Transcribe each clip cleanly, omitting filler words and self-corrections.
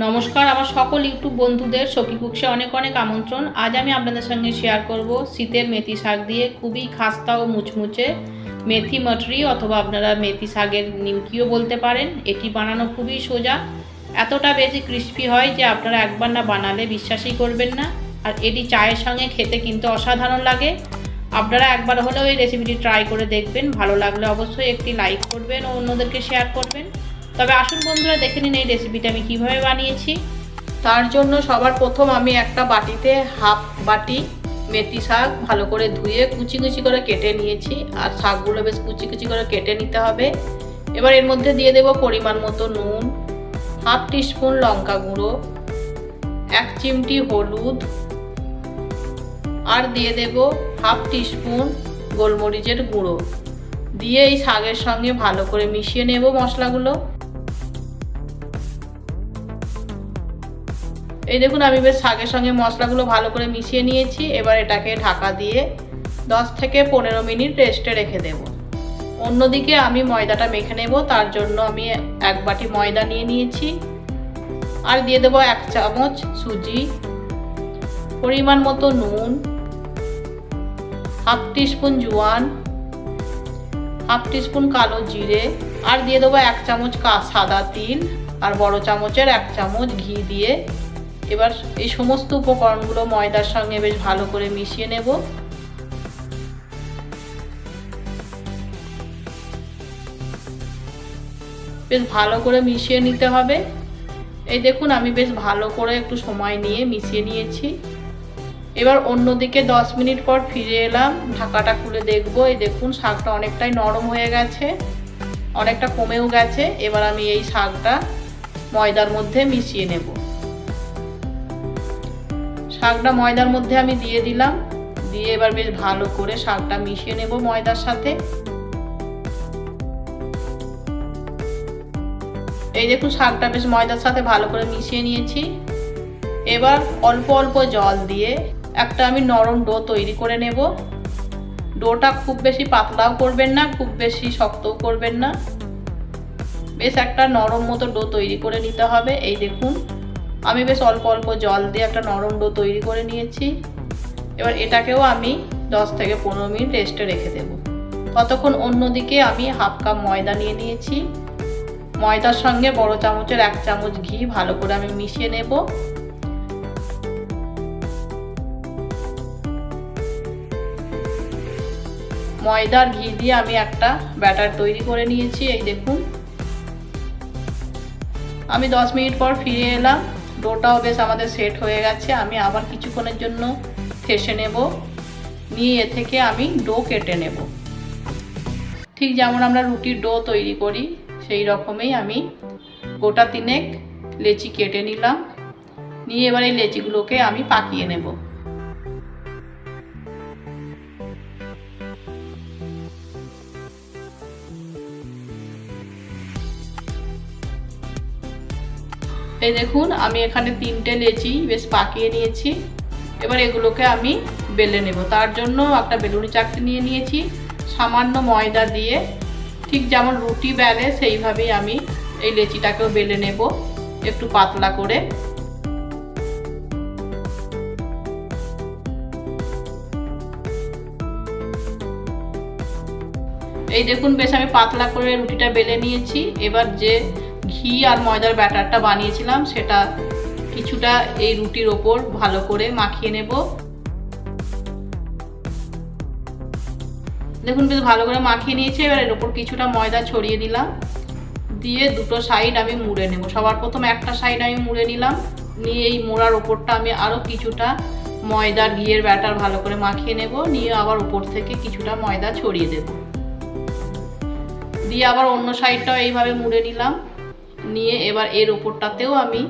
নমস্কার আমার সকল ইউটিউব বন্ধুদের সখী কুকসে অনেক অনেক আমন্ত্রণ। আজ আমি আপনাদের সঙ্গে শেয়ার করব শীতের মেথি শাক দিয়ে খুবই খাস্তা ও মুচমুচে মেথি মটরি অথবা আপনারা মেথি শাকের নিমকিও বলতে পারেন। এটি বানানো খুবই সোজা, এতটা বেশি ক্রিস্পি হয় যে আপনারা একবার না বানালে বিশ্বাসই করবেন না। আর এটি চায়ের সঙ্গে খেতে কিন্তু অসাধারণ লাগে। আপনারা একবার হলেও এই রেসিপিটি ট্রাই করে দেখবেন, ভালো লাগলে অবশ্যই একটি লাইক করবেন ও অন্যদেরকে শেয়ার করবেন। তবে আসুন বন্ধুরা দেখে নিন এই রেসিপিটা আমি কিভাবে বানিয়েছি। তার জন্য সবার প্রথম আমি একটা বাটিতে হাফ বাটি মেথি শাক ভালো করে ধুয়ে কুচি কুচি করে কেটে নিয়েছি। আর শাকগুলো বেশ কুচি কুচি করে কেটে নিতে হবে। এবার এর মধ্যে দিয়ে দেব পরিমাণ মতো নুন, হাফ টিস্পুন লঙ্কা গুঁড়ো, 1 চিমটি হলুদ, আর দিয়ে দেব হাফ টিস্পুন গোলমরিচের গুঁড়ো। দিয়ে এই শাকের সঙ্গে ভালো করে মিশিয়ে নেব মশলাগুলো। এই দেখুন আমি বেশ শাকের সঙ্গে মশলাগুলো ভালো করে মিশিয়ে নিয়েছি। এবার এটাকে ঢাকা দিয়ে 10 থেকে 15 মিনিট রেস্টে রেখে দেব। অন্যদিকে আমি ময়দাটা মেখে নেব। তার জন্য আমি 1 বাটি ময়দা নিয়ে নিয়েছি। আর দিয়ে দেব 1 চামচ সুজি, পরিমাণ মতো নুন, হাফ টিস্পুন জোয়ান, হাফ টিস্পুন কালো জিরে, আর দিয়ে দেবো 1 চামচ সাদা তিল, আর বড় চামচের 1 চামচ ঘি দিয়ে এবার এই সমস্ত উপকরণগুলো ময়দার সঙ্গে বেশ ভালো করে মিশিয়ে নেব। বেশ ভালো করে মিশিয়ে নিতে হবে। এই দেখুন আমি বেশ ভালো করে একটু সময় নিয়ে মিশিয়ে নিয়েছি। এবার অন্যদিকে 10 মিনিট পর ফিরে এলাম, ঢাকাটা খুলে দেখব। এই দেখুন শাকটা অনেকটাই নরম হয়ে গেছে, অনেকটা কমেও গেছে। এবার আমি এই শাকটা ময়দার মধ্যে মিশিয়ে নেব। শাকটা ময়দার মধ্যে আমি দিয়ে দিলাম। দিয়ে এবার বেশ ভালো করে শাকটা মিশিয়ে নেব ময়দার সাথে। এই দেখুন শাকটা বেশ ময়দার সাথে ভালো করে মিশিয়ে নিয়েছি। এবার অল্প অল্প জল দিয়ে একটা আমি নরম ডো তৈরি করে নেব। ডোটা খুব বেশি পাতলাও করবেন না, খুব বেশি শক্তও করবেন না, বেশ একটা নরম মতো ডো তৈরি করে নিতে হবে। এই দেখুন আমি বেশ অল্প অল্প জল দিয়ে একটা নরম ডো তৈরি করে নিয়েছি। এবার এটাকেও আমি 10 থেকে 15 মিনিট রেস্টে রেখে দেব। ততক্ষণ অন্যদিকে আমি হাফ কাপ ময়দা নিয়ে নিয়েছি। ময়দার সঙ্গে বড় চামচের 1 চামচ ঘি ভালো করে আমি মিশিয়ে নেব। ময়দার ঘি দিয়ে আমি একটা ব্যাটার তৈরি করে নিয়েছি। এই দেখুন আমি 10 মিনিট পর ফিরে এলাম। ডোটাও বেশ আমাদের সেট হয়ে গেছে। আমি আবার কিছুক্ষণের জন্য ঠেসে নেব। নিয়ে এ থেকে আমি ডো কেটে নেব। ঠিক যেমন আমরা রুটির ডো তৈরি করি সেই রকমই আমি গোটা 3 লেচি কেটে নিলাম। নিয়ে এবার এই লেচিগুলোকে আমি পাকিয়ে নেব। এই দেখুন আমি এখানে 3টে লেচি বেশ পাকিয়ে নিয়েছি। এবার এগুলোকে আমি বেলে নেব। তার জন্য একটা বেলুনি চাকতি নিয়ে নিয়েছি। সামান্য ময়দা দিয়ে ঠিক যেমন রুটি বেলে সেইভাবেই আমি এই লেচিটাকেও বেলে নেব, একটু পাতলা করে। এই দেখুন বেশ আমি পাতলা করে রুটিটা বেলে নিয়েছি। এবার যে ঘি আর ময়দার ব্যাটারটা বানিয়েছিলাম সেটা কিছুটা এই রুটির ওপর ভালো করে মাখিয়ে নেব। দেখুন বেশ ভালো করে মাখিয়ে নিয়েছি। এবার এর ওপর কিছুটা ময়দা ছড়িয়ে দিলাম। দিয়ে দুটো সাইড আমি মুড়ে নেব। সবার প্রথম একটা সাইড আমি মুড়ে নিলাম। নিয়ে এই মোড়ার ওপরটা আমি আরও কিছুটা ময়দার ঘিয়ের ব্যাটার ভালো করে মাখিয়ে নেব। নিয়ে আবার উপর থেকে কিছুটা ময়দা ছড়িয়ে দেব। দিয়ে আবার অন্য সাইডটাও এইভাবে মুড়ে নিলাম। নিয়ে এবার এর ওপরটাতেও আমি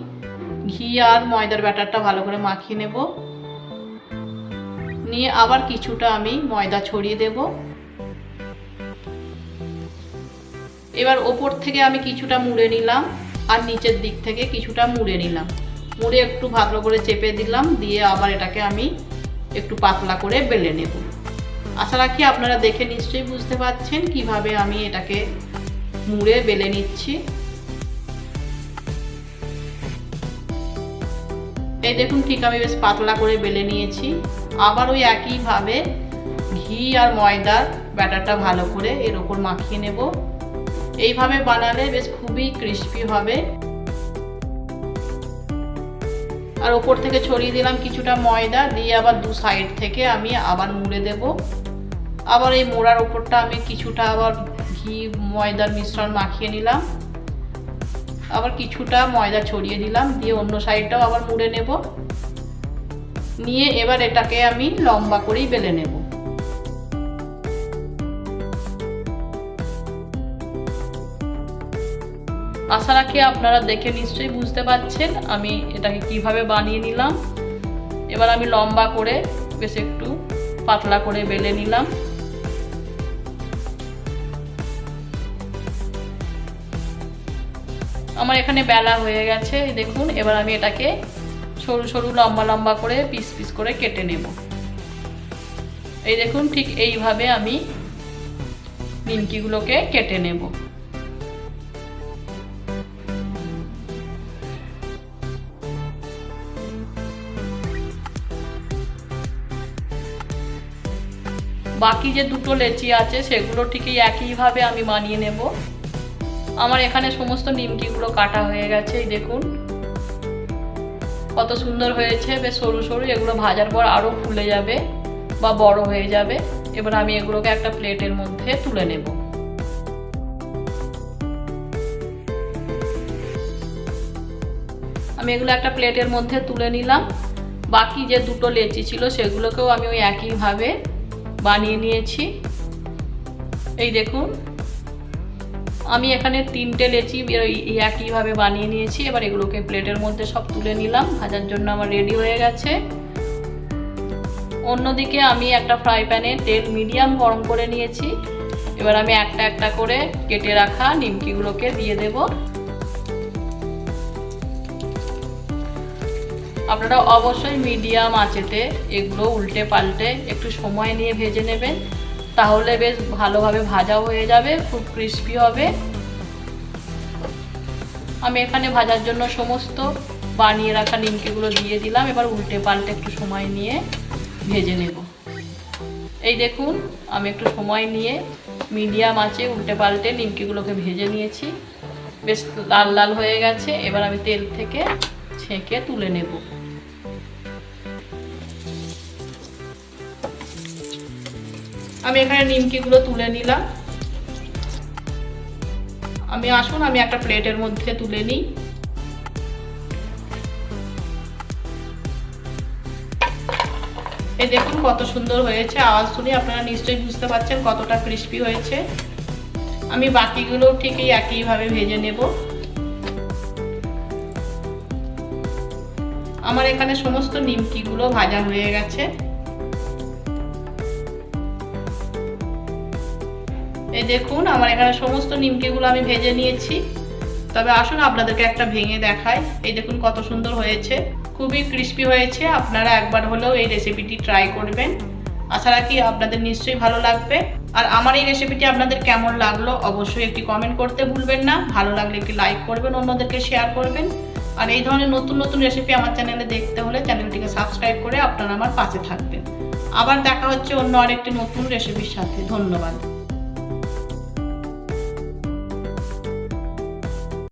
ঘি আর ময়দার ব্যাটারটা ভালো করে মাখিয়ে নেব। নিয়ে আবার কিছুটা আমি ময়দা ছড়িয়ে দেব। এবার ওপর থেকে আমি কিছুটা মুড়ে নিলাম আর নিচের দিক থেকে কিছুটা মুড়ে নিলাম। মুড়ে একটু ভালো করে চেপে দিলাম। দিয়ে আবার এটাকে আমি একটু পাতলা করে বেলে নেব। আশা রাখি আপনারা দেখে নিশ্চয়ই বুঝতে পারছেন কিভাবে আমি এটাকে মুড়ে বেলে নিচ্ছি। এই দেখুন ঠিক আমি বেশ পাতলা করে বেলে নিয়েছি। আবার ওই একইভাবে ঘি আর ময়দার ব্যাটারটা ভালো করে এর ওপর মাখিয়ে নেব। এইভাবে বানালে বেশ খুবই ক্রিস্পি হবে। আর ওপর থেকে ছড়িয়ে দিলাম কিছুটা ময়দা, দিয়ে আবার দু সাইড থেকে আমি আবার মুড়ে দেব। আবার এই মোড়ার ওপরটা আমি কিছুটা আবার ঘি ময়দার মিশ্রণ মাখিয়ে নিলাম, আবার কিছুটা ময়দা ছড়িয়ে দিলাম, দিয়ে অন্য সাইডটাও আবার মুড়ে নেব। নিয়ে এবার এটাকে আমি লম্বা করেই বেলে নেব। আশা রাখি আপনারা দেখে নিশ্চয়ই বুঝতে পারছেন আমি এটাকে কিভাবে বানিয়ে নিলাম। এবার আমি লম্বা করে বেশ একটু পাতলা করে বেলে নিলাম। আমার এখানে বেলা হয়ে গেছে দেখুন। এবার আমি এটাকে সরু সরু লম্বা লম্বা করে পিস পিস করে কেটে নেব। এই দেখুন ঠিক এইভাবে আমি নিমকিগুলোকে কেটে নেব। বাকি যে দুটো লেচি আছে সেগুলো ঠিকই একইভাবে আমি বানিয়ে নেব। আমার এখানে সমস্ত নিমকিগুলো কাটা হয়ে গেছে। এই দেখুন কত সুন্দর হয়েছে, বেশ সরু সরু। এগুলো ভাজার পর আরও ফুলে যাবে বা বড় হয়ে যাবে। এবার আমি এগুলোকে একটা প্লেটের মধ্যে তুলে নেব। আমি এগুলো একটা প্লেটের মধ্যে তুলে নিলাম। বাকি যে দুটো লেচি ছিল সেগুলোকেও আমি ওই একইভাবে বানিয়ে নিয়েছি। এই দেখুন আমি এখানে তিনটে লেচি একইভাবে বানিয়ে নিয়েছি। এবার এগুলোকে প্লেটের মধ্যে সব তুলে নিলাম। ভাজার জন্য আমার রেডি হয়ে গেছে। অন্যদিকে আমি একটা ফ্রাই প্যানে তেল মিডিয়াম গরম করে নিয়েছি। এবার আমি একটা একটা করে কেটে রাখা নিমকিগুলোকে দিয়ে দেব। আপনারা অবশ্যই মিডিয়াম আঁচেতে এগুলো উল্টে পাল্টে একটু সময় নিয়ে ভেজে নেবেন, তাহলে বেশ ভালোভাবে ভাজা হয়ে যাবে, খুব ক্রিস্পি হবে। আমি এখানে ভাজার জন্য সমস্ত বানিয়ে রাখা নিমকিগুলো দিয়ে দিলাম। এবার উল্টে পাল্টে একটু সময় নিয়ে ভেজে নেব। এই দেখুন আমি একটু সময় নিয়ে মিডিয়াম আঁচে উল্টে পাল্টে নিমকিগুলোকে ভেজে নিয়েছি, বেশ লাল লাল হয়ে গেছে। এবার আমি তেল থেকে ছেঁকে তুলে নেব। আমি এখানে নিমকিগুলো তুলে নিলাম। আসুন আমি একটা প্লেটের মধ্যে তুলে নিই। এই দেখুন কত সুন্দর হয়েছে। আওয়াজ শুনে আপনারা নিশ্চয়ই বুঝতে পারছেন কতটা ক্রিস্পি হয়েছে। আমি বাকিগুলো ঠিক একইভাবে ভেজে নেব। আমার এখানে সমস্ত নিমকিগুলো ভাজা হয়ে গেছে। এই দেখুন আমার এখানে সমস্ত নিমকিগুলো আমি ভেজে নিয়েছি। তবে আসুন আপনাদেরকে একটা ভেঙে দেখাই। এই দেখুন কত সুন্দর হয়েছে, খুবই ক্রিস্পি হয়েছে। আপনারা একবার হলেও এই রেসিপিটি ট্রাই করবেন। আশা রাখি আপনাদের নিশ্চয়ই ভালো লাগবে। আর আমার এই রেসিপিটি আপনাদের কেমন লাগলো অবশ্যই একটি কমেন্ট করতে ভুলবেন না। ভালো লাগলে একটি লাইক করবেন, অন্যদেরকে শেয়ার করবেন। আর এই ধরনের নতুন নতুন রেসিপি আমার চ্যানেলে দেখতে হলে চ্যানেলটিকে সাবস্ক্রাইব করে আপনারা আমার পাশে থাকবেন। আবার দেখা হচ্ছে অন্য আরেকটি নতুন রেসিপির সাথে। ধন্যবাদ।